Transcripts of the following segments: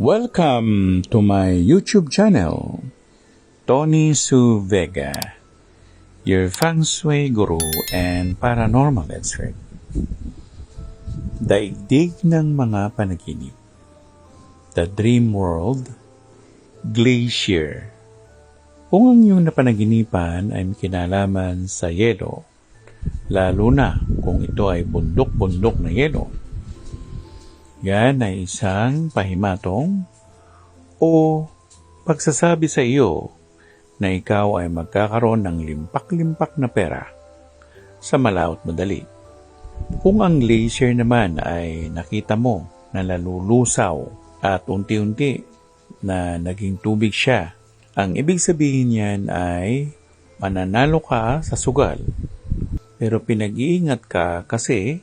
Welcome to my YouTube channel, Tony Su Vega, your feng shui guru and paranormal expert. Daigdig ng mga panaginip, the dream world, glacier. Kung ang iyong napanaginipan ay may kinalaman sa yelo, lalo na kung ito ay bundok-bundok na yelo, yan ay isang pahimatong o pagsasabi sa iyo na ikaw ay magkakaroon ng limpak-limpak na pera sa malaot madali. Kung ang glacier naman ay nakita mo na nalulusaw at unti-unti na naging tubig siya, ang ibig sabihin niyan ay mananalo ka sa sugal. Pero pinag-iingat ka kasi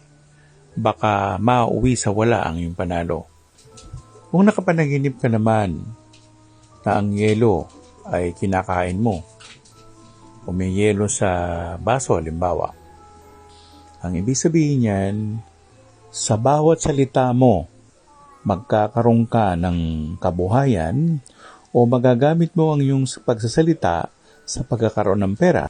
baka mauwi sa wala ang iyong panalo. Kung nakapanaginip ka naman na ang yelo ay kinakain mo o may yelo sa baso halimbawa, ang ibig sabihin niyan, sa bawat salita mo, magkakaroon ka ng kabuhayan o magagamit mo ang iyong pagsasalita sa pagkakaroon ng pera.